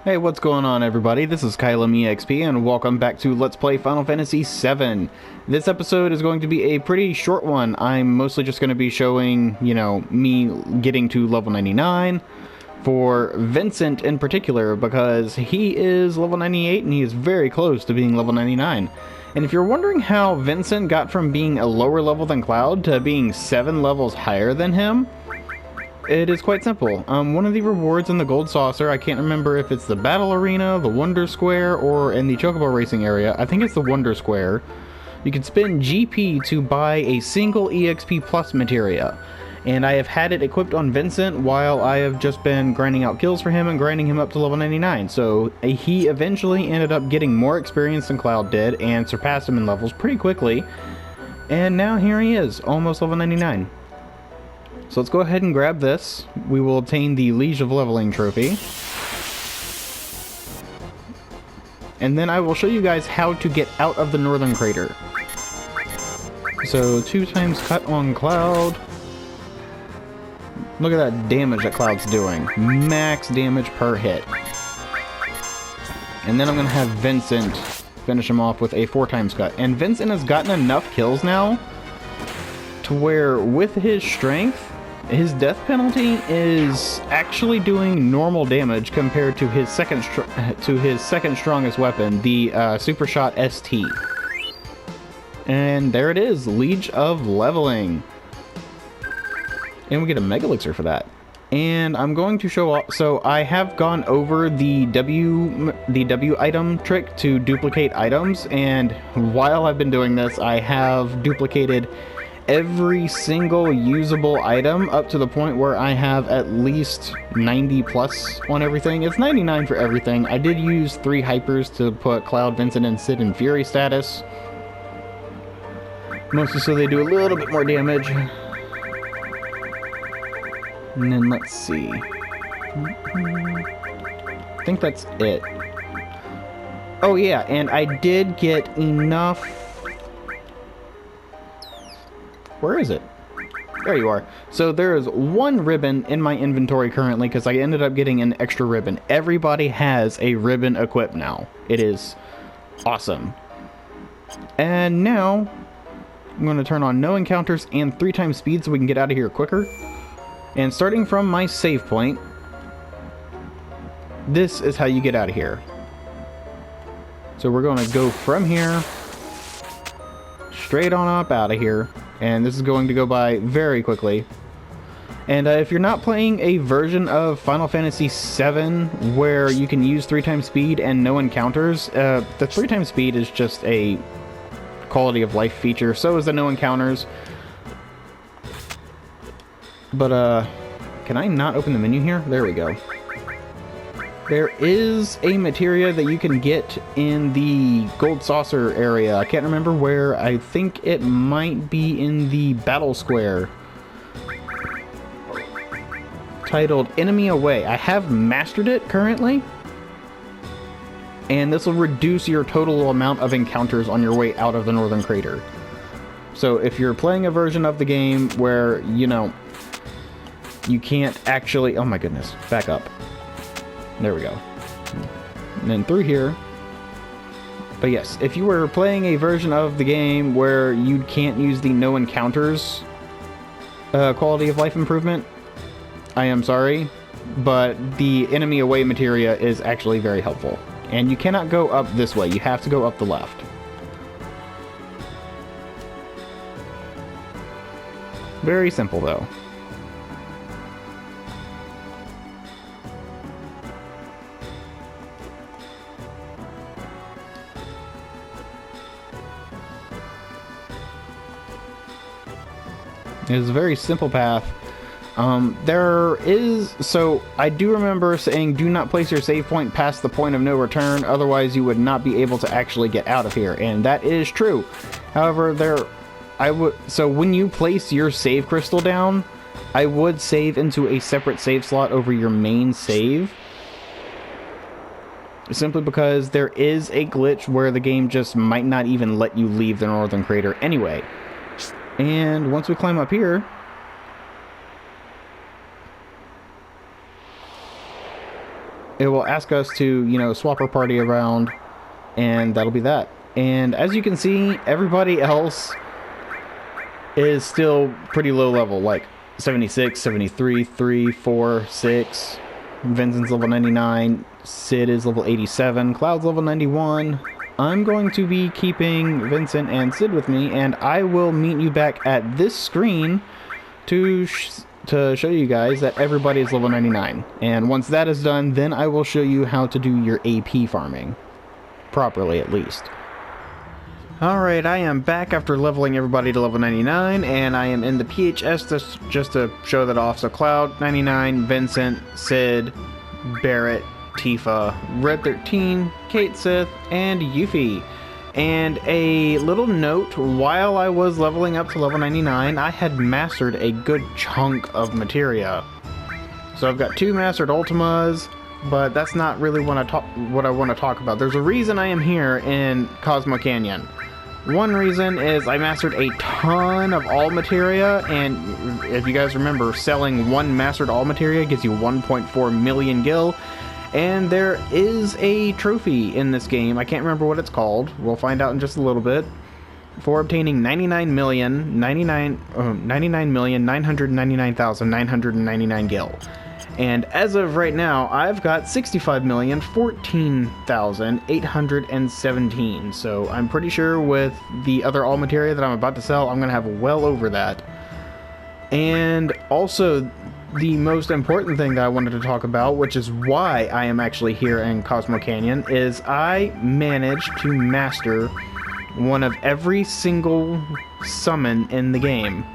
Hey, what's going on, everybody? This is CaelumEXP, and welcome back to Let's Play Final Fantasy VII. This episode is going to be a pretty short one. I'm mostly just going to be showing, me getting to level 99 for Vincent in particular, because he is level 98 and he is very close to being level 99. And if you're wondering how Vincent got from being a lower level than Cloud to being 7 levels higher than him, it is quite simple. One of the rewards in the Gold Saucer, I can't remember if it's the Battle Arena, the Wonder Square, or in the Chocobo Racing area. I think it's the Wonder Square. You can spend GP to buy a single EXP Plus materia. And I have had it equipped on Vincent while I have just been grinding out kills for him and grinding him up to level 99. So he eventually ended up getting more experience than Cloud did and surpassed him in levels pretty quickly. And now here he is, almost level 99. So let's go ahead and grab this. We will obtain the Liege of Leveling trophy. And then I will show you guys how to get out of the Northern Crater. So 2 times cut on Cloud. Look at that damage that Cloud's doing. Max damage per hit. And then I'm going to have Vincent finish him off with a 4 times cut. And Vincent has gotten enough kills now to where with his strength, his death penalty is actually doing normal damage compared to his second strongest weapon, the Super Shot ST. And there it is, Liege of Leveling. And we get a Mega Elixir for that. And I'm going to show off, so I have gone over the W item trick to duplicate items, and while I've been doing this, I have duplicated every single usable item up to the point where I have at least 90 plus on everything. It's 99 for everything. I did use 3 hypers to put Cloud, Vincent, and Sid in Fury status. Mostly so they do a little bit more damage. And then let's see. I think that's it. Oh yeah, and I did get enough. Where is it? There you are. So there is 1 ribbon in my inventory currently because I ended up getting an extra ribbon. Everybody has a ribbon equipped now. It is awesome. And now I'm going to turn on no encounters and 3 times speed so we can get out of here quicker. And starting from my save point, this is how you get out of here. So we're going to go from here straight on up out of here. And this is going to go by very quickly. And if you're not playing a version of Final Fantasy VII where you can use 3 times speed and no encounters, the 3 times speed is just a quality of life feature. So is the no encounters. But, can I not open the menu here? There we go. There is a materia that you can get in the Gold Saucer area. I can't remember where. I think it might be in the Battle Square. Titled Enemy Away. I have mastered it currently. And this will reduce your total amount of encounters on your way out of the Northern Crater. So if you're playing a version of the game where, you can't actually... Oh my goodness. Back up. There we go. And then through here. But yes, if you were playing a version of the game where you can't use the no encounters quality of life improvement, I am sorry, but the enemy away materia is actually very helpful. And you cannot go up this way. You have to go up the left. Very simple though. It is a very simple path. So I do remember saying do not place your save point past the point of no return, otherwise you would not be able to actually get out of here, and that is true. However, so when you place your save crystal down, I would save into a separate save slot over your main save. Simply because there is a glitch where the game just might not even let you leave the Northern Crater anyway. And once we climb up here, it will ask us to, you know, swap our party around, and that'll be that. And as you can see, everybody else is still pretty low level, like 76, 73, 3, 4, 6. Vincent's level 99, Sid is level 87, Cloud's level 91. I'm going to be keeping Vincent and Sid with me, and I will meet you back at this screen to show you guys that everybody is level 99. And once that is done, then I will show you how to do your AP farming. Properly, at least. Alright, I am back after leveling everybody to level 99, and I am in the PHS just to show that off. So Cloud, 99, Vincent, Sid, Barrett, Tifa, Red 13, Kate Sith, and Yuffie. And a little note, while I was leveling up to level 99, I had mastered a good chunk of materia. So I've got 2 mastered Ultimas, but that's not really what I want to talk about. There's a reason I am here in Cosmo Canyon. One reason is I mastered a ton of all materia, and if you guys remember, selling 1 mastered all materia gives you 1.4 million gil. And there is a trophy in this game. I can't remember what it's called. We'll find out in just a little bit. For obtaining 99,999,999 gil. And as of right now, I've got 65,014,817. So I'm pretty sure with the other all materia that I'm about to sell, I'm going to have well over that. And also, the most important thing that I wanted to talk about, which is why I am actually here in Cosmo Canyon, is I managed to master one of every single summon in the game.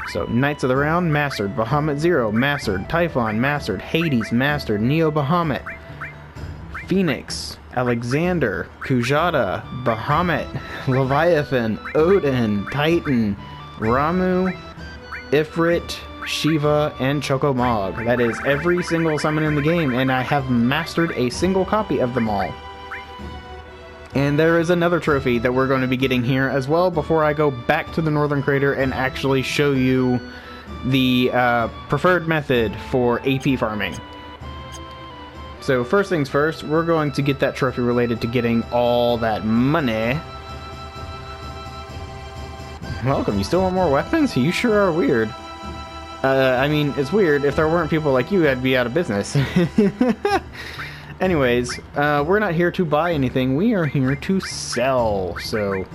So, Knights of the Round, mastered. Bahamut Zero, mastered. Typhon, mastered. Hades, mastered. Neo Bahamut. Phoenix, Alexander, Kujata, Bahamut, Leviathan, Odin, Titan, Ramu, Ifrit, Shiva, and Chocomog. That is every single summon in the game, and I have mastered a single copy of them all. And there is another trophy that we're going to be getting here as well before I go back to the Northern Crater and actually show you the preferred method for AP farming. So first things first, we're going to get that trophy related to getting all that money. Welcome, you still want more weapons? You sure are weird. I mean, it's weird. If there weren't people like you, I'd be out of business. Anyways, we're not here to buy anything. We are here to sell. So,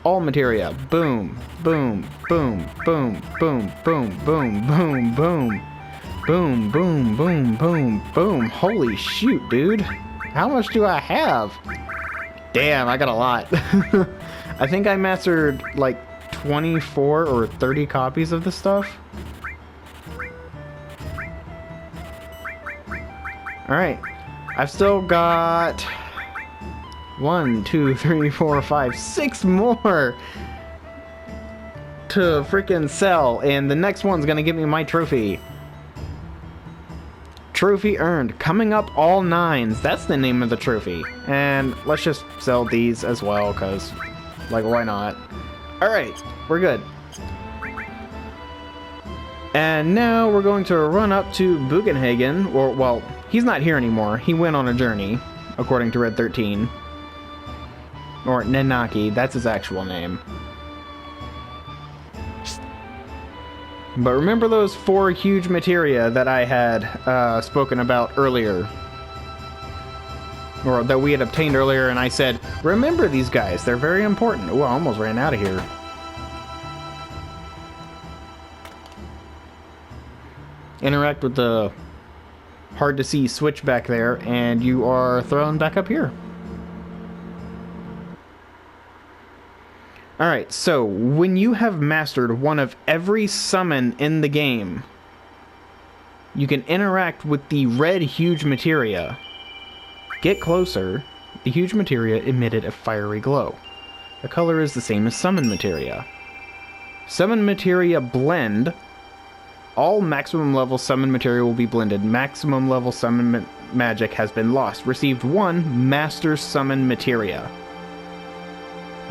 all materia. Boom, boom, boom, boom, boom, boom, boom, boom, boom. Boom, boom, boom, boom, boom. Holy shoot, dude. How much do I have? Damn, I got a lot. I think I mastered like 24 or 30 copies of this stuff. Alright, I've still got 1, 2, 3, 4, 5, 6 more to freaking sell, and the next one's gonna give me my trophy. Trophy earned, coming up all 9s. That's the name of the trophy. And let's just sell these as well, because, like, why not? Alright, we're good. And now we're going to run up to Bugenhagen, or, well, he's not here anymore. He went on a journey, according to Red 13. Or Nenaki, that's his actual name. But remember those 4 huge materia that I had spoken about earlier? Or that we had obtained earlier, and I said, remember these guys, they're very important. Oh, I almost ran out of here. Interact with the hard to see switch back there, and you are thrown back up here. Alright, so when you have mastered one of every summon in the game, you can interact with the red huge materia. Get closer. The huge materia emitted a fiery glow. The color is the same as summon materia. Summon materia blend. All maximum level summon materia will be blended. Maximum level summon magic has been lost. Received 1 master summon materia.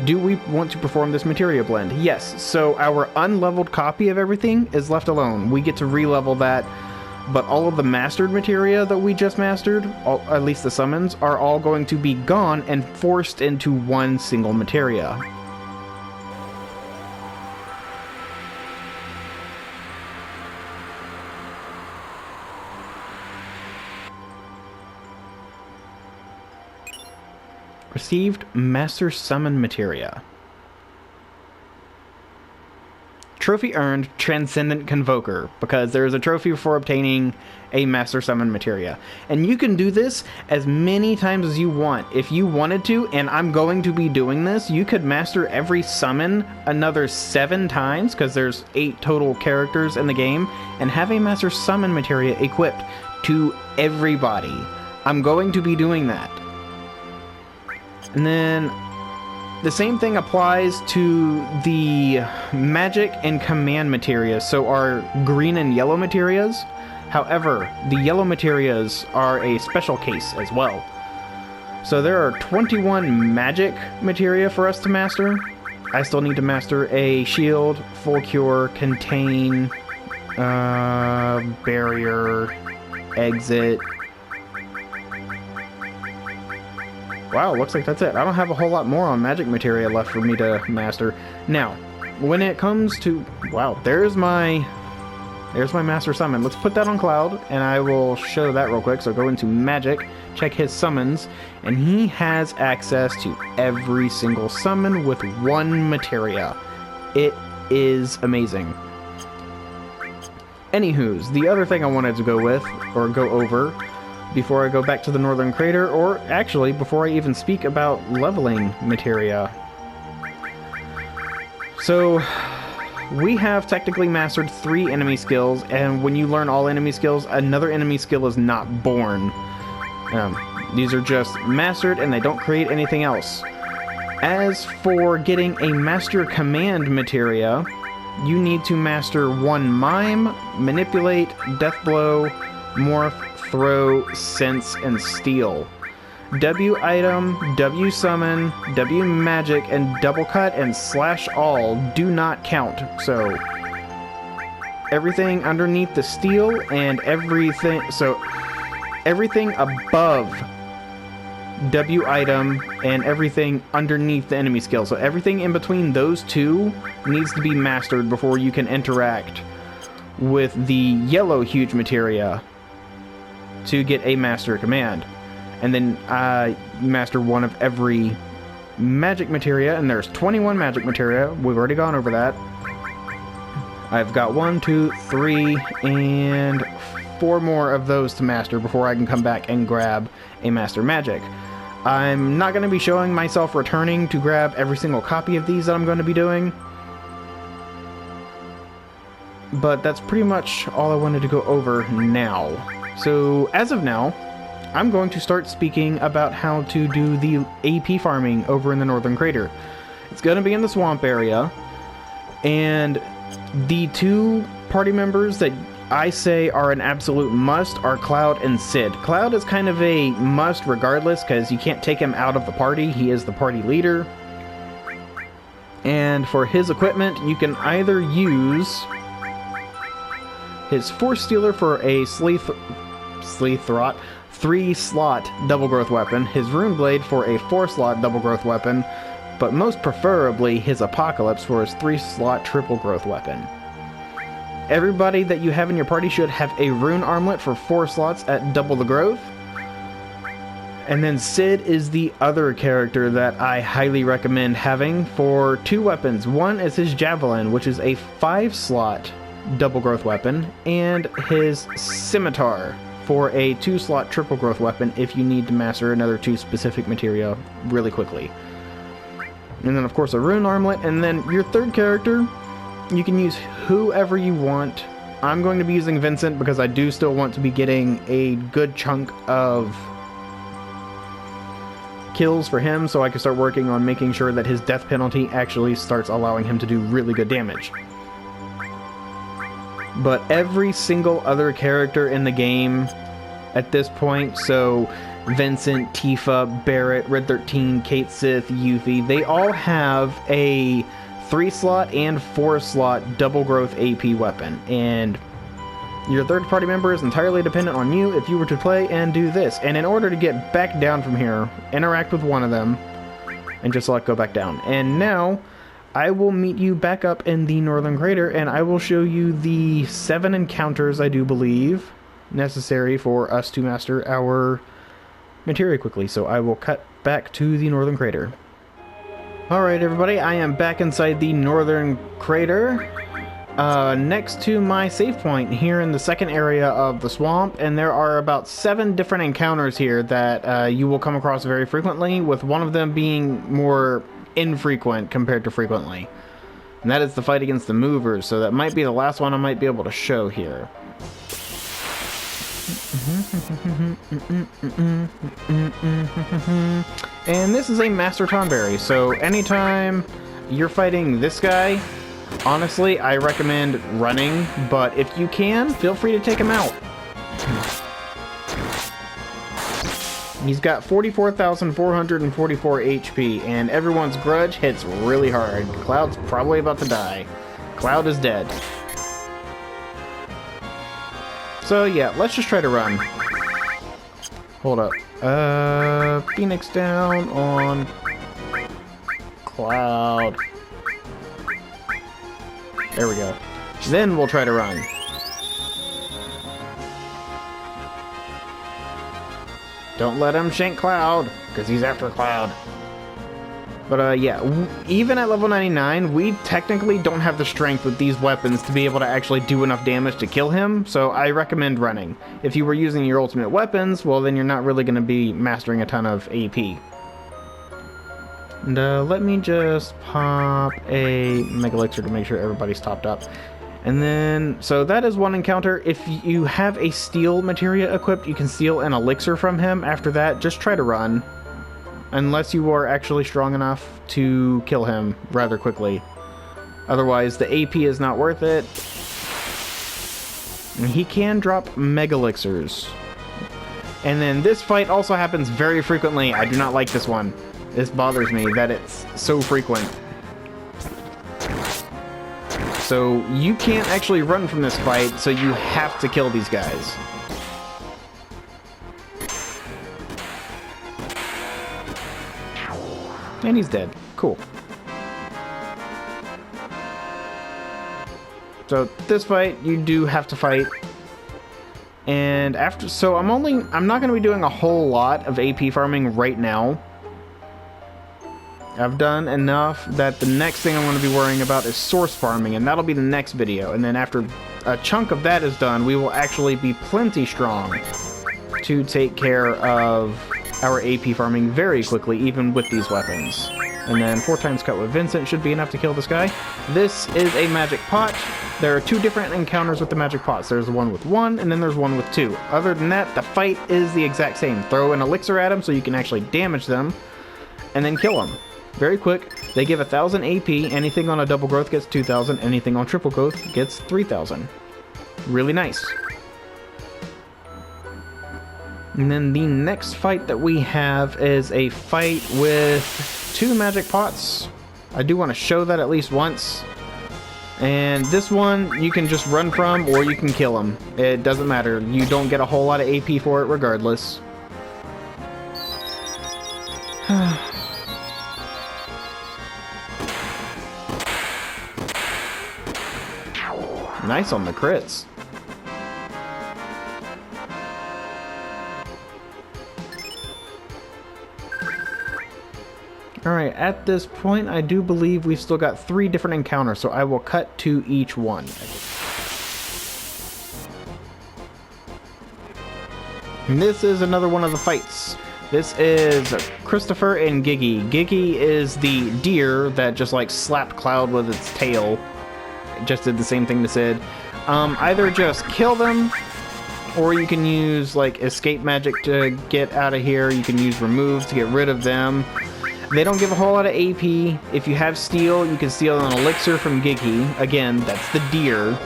Do we want to perform this materia blend? Yes. So our unleveled copy of everything is left alone. We get to re-level that but all of the mastered materia that we just mastered, at least the summons, are all going to be gone and forced into one single materia. Received Master Summon Materia. Trophy earned Transcendent Convoker, because there is a trophy for obtaining a Master Summon Materia. And you can do this as many times as you want. If you wanted to, and I'm going to be doing this, you could master every summon another 7 times, because there's 8 total characters in the game, and have a Master Summon Materia equipped to everybody. I'm going to be doing that. And then the same thing applies to the magic and command materia, so our green and yellow materias. However, the yellow materias are a special case as well. So there are 21 magic materia for us to master. I still need to master a shield, full cure, contain, barrier, exit. Wow, looks like that's it. I don't have a whole lot more on magic materia left for me to master. Now, when it comes to... Wow, there's my Master Summon. Let's put that on Cloud, and I will show that real quick. So go into Magic, check his summons, and he has access to every single summon with 1 materia. It is amazing. Anywho's, the other thing I wanted to go over, before I go back to the Northern Crater, or actually before I even speak about leveling materia. So, we have technically mastered 3 enemy skills, and when you learn all enemy skills, another enemy skill is not born. These are just mastered, and they don't create anything else. As for getting a Master Command materia, you need to master 1 Mime, Manipulate, Death Blow, Morph, Throw, Sense, and Steal. W item, W summon, W magic, and double cut and slash all do not count. So everything underneath the steal and everything above W item and everything underneath the enemy skill. So everything in between those two needs to be mastered before you can interact with the yellow huge materia to get a Master Command. And then master 1 of every magic materia, and there's 21 magic materia. We've already gone over that. I've got 1, 2, 3, and 4 more of those to master before I can come back and grab a Master Magic. I'm not going to be showing myself returning to grab every single copy of these that I'm going to be doing, but that's pretty much all I wanted to go over now. So, as of now, I'm going to start speaking about how to do the AP farming over in the Northern Crater. It's going to be in the swamp area, and the 2 party members that I say are an absolute must are Cloud and Sid. Cloud is kind of a must regardless, because you can't take him out of the party. He is the party leader. And for his equipment, you can either use his Force Stealer for a Sleethrot 3-slot double growth weapon, his Rune Blade for a 4-slot double growth weapon, but most preferably his Apocalypse for his 3-slot triple growth weapon. Everybody that you have in your party should have a Rune Armlet for 4 slots at double the growth. And then Sid is the other character that I highly recommend having for 2 weapons. One is his Javelin, which is a 5-slot double growth weapon, and his Scimitar for a 2-slot triple growth weapon if you need to master another 2 specific materia really quickly. And then of course a Rune Armlet, and then your third character, you can use whoever you want. I'm going to be using Vincent because I do still want to be getting a good chunk of kills for him, so I can start working on making sure that his death penalty actually starts allowing him to do really good damage. But every single other character in the game at this point, so Vincent, Tifa, Barret, Red 13, Kate Sith, Yuffie, they all have a 3-slot and 4-slot double growth AP weapon. And Your third party member is entirely dependent on you if you were to play and do this. And in order to get back down from here, interact with one of them and just select go back down. And now I will meet you back up in the Northern Crater, and I will show you the 7 encounters, I do believe, necessary for us to master our materia quickly. So I will cut back to the Northern Crater. Alright everybody, I am back inside the Northern Crater, next to my save point here in the second area of the swamp, and there are about 7 different encounters here that you will come across very frequently, with one of them being more infrequent compared to frequently. And that is the fight against the movers, so that might be the last one I might be able to show here. And this is a Master Tonberry, so anytime you're fighting this guy, honestly, I recommend running, but if you can, feel free to take him out. He's got 44,444 HP, and everyone's grudge hits really hard. Cloud's probably about to die. Cloud is dead. So yeah, let's just try to run. Hold up. Phoenix down on Cloud. There we go. Then we'll try to run. Don't let him shank Cloud, because he's after Cloud. But yeah, even at level 99, we technically don't have the strength with these weapons to be able to actually do enough damage to kill him, so I recommend running. If you were using your ultimate weapons, well then you're not really going to be mastering a ton of AP. And let me just pop a Mega Elixir to make sure everybody's topped up. And then, so that is one encounter. If you have a steel materia equipped, you can steal an elixir from him. After that, just try to run. Unless you are actually strong enough to kill him rather quickly. Otherwise, the AP is not worth it. And he can drop Mega Elixirs. And then this fight also happens very frequently. I do not like this one. This bothers me that it's so frequent. So you can't actually run from this fight, so you have to kill these guys. And he's dead. Cool. So this fight, you do have to fight. And after, so I'm not going to be doing a whole lot of AP farming right now. I've done enough that the next thing I'm going to be worrying about is source farming, and that'll be the next video. And then after a chunk of that is done, we will actually be plenty strong to take care of our AP farming very quickly, even with these weapons. And then 4 times cut with Vincent should be enough to kill this guy. This is a magic pot. There are 2 different encounters with the magic pots. There's one with 1, and then there's one with 2. Other than that, the fight is the exact same. Throw an elixir at them so you can actually damage them, and then kill them. Very quick. They give 1,000 AP. Anything on a double growth gets 2,000. Anything on triple growth gets 3,000. Really nice. And then the next fight that we have is a fight with 2 magic pots. I do want to show that at least once. And this one you can just run from, or you can kill him. It doesn't matter. You don't get a whole lot of AP for it regardless. Nice on the crits. Alright, at this point, I do believe we've still got 3 different encounters, so I will cut to each one. And this is another one of the fights. This is Christopher and Giggy. Giggy is the deer that just like slapped Cloud with its tail. It just did the same thing to Sid. Either just kill them, or you can use like escape magic to get out of here. You can use remove to get rid of them. They don't give a whole lot of AP. If you have steel, you can steal an elixir from Giggy. Again, that's the deer.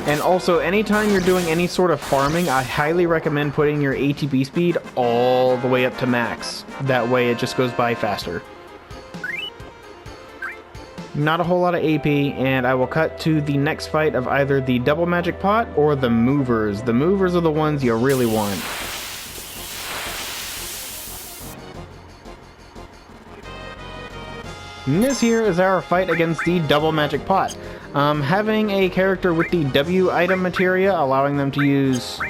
And also, anytime you're doing any sort of farming, I highly recommend putting your ATB speed all the way up to max. That way it just goes by faster. not a whole lot of AP, and I will cut to the next fight of either the double magic pot or the movers. The movers are the ones you really want. And this here is our fight against the double magic pot. Having a character with the W item materia, allowing them to use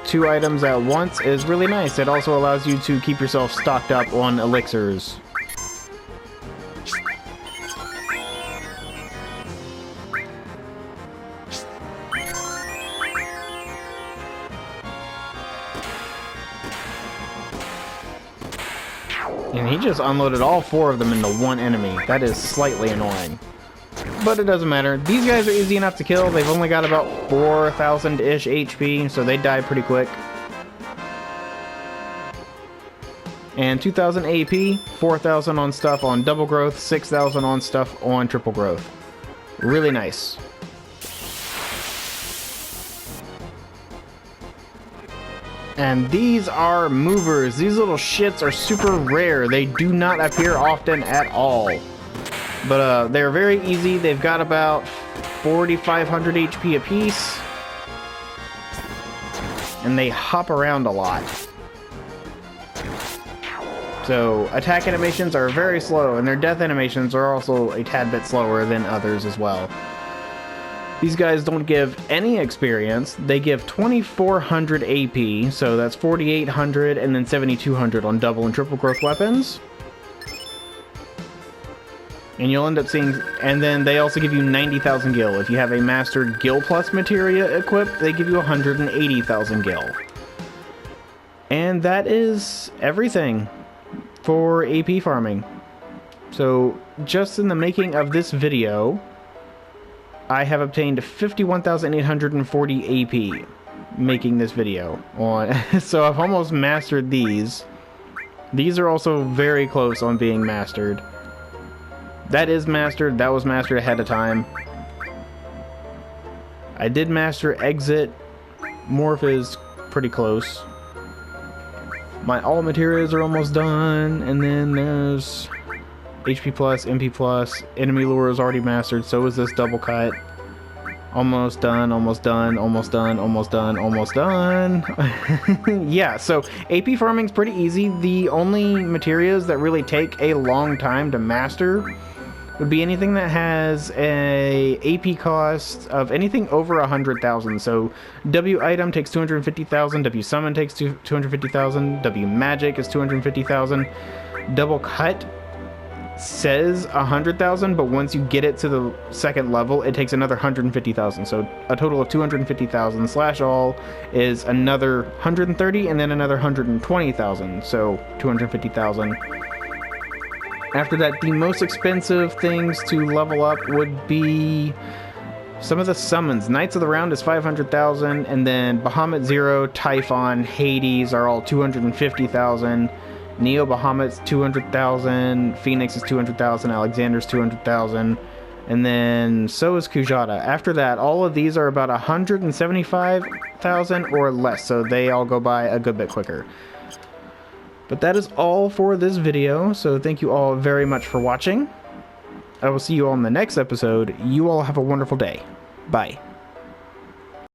2 items at once, is really nice. It also allows you to keep yourself stocked up on elixirs. And he just unloaded all 4 of them into one enemy. That is slightly annoying. But it doesn't matter. These guys are easy enough to kill. They've only got about 4,000-ish HP, so they die pretty quick. And 2,000 AP, 4,000 on stuff on double growth, 6,000 on stuff on triple growth. Really nice. And these are movers. These little shits are super rare. They do not appear often at all. But they're very easy. They've got about 4,500 HP apiece. And they hop around a lot. So attack animations are very slow, and their death animations are also a tad bit slower than others as well. These guys don't give any experience. They give 2,400 AP, so that's 4,800 and then 7,200 on double and triple growth weapons. And you'll end up seeing, and then they also give you 90,000 gil. If you have a mastered gil plus materia equipped, they give you 180,000 gil. And that is everything for AP farming. So just in the making of this video, I have obtained 51,840 AP making this video on. So I've almost mastered these. These are also very close on being mastered. That is mastered. That was mastered ahead of time. I did master exit. Morph is pretty close. My all materials are almost done, and then there's HP plus, MP plus, enemy lure is already mastered, so is this double cut. Almost done, almost done, almost done, almost done, almost done. Yeah, so AP farming's pretty easy. The only materials that really take a long time to master would be anything that has a AP cost of anything over 100,000. So W item takes 250,000, W summon takes 250,000, W magic is 250,000. Double cut says 100,000, but once you get it to the second level, it takes another 150,000. So a total of 250,000 slash all is another 130, and then another 120,000. So 250,000. After that, the most expensive things to level up would be some of the summons. Knights of the Round is 500,000, and then Bahamut Zero, Typhon, Hades are all 250,000. Neo Bahamut's 200,000, Phoenix is 200,000, Alexander's 200,000, and then so is Kujata. After that, all of these are about 175,000 or less, so they all go by a good bit quicker. But that is all for this video, so thank you all very much for watching. I will see you all in the next episode. You all have a wonderful day. Bye.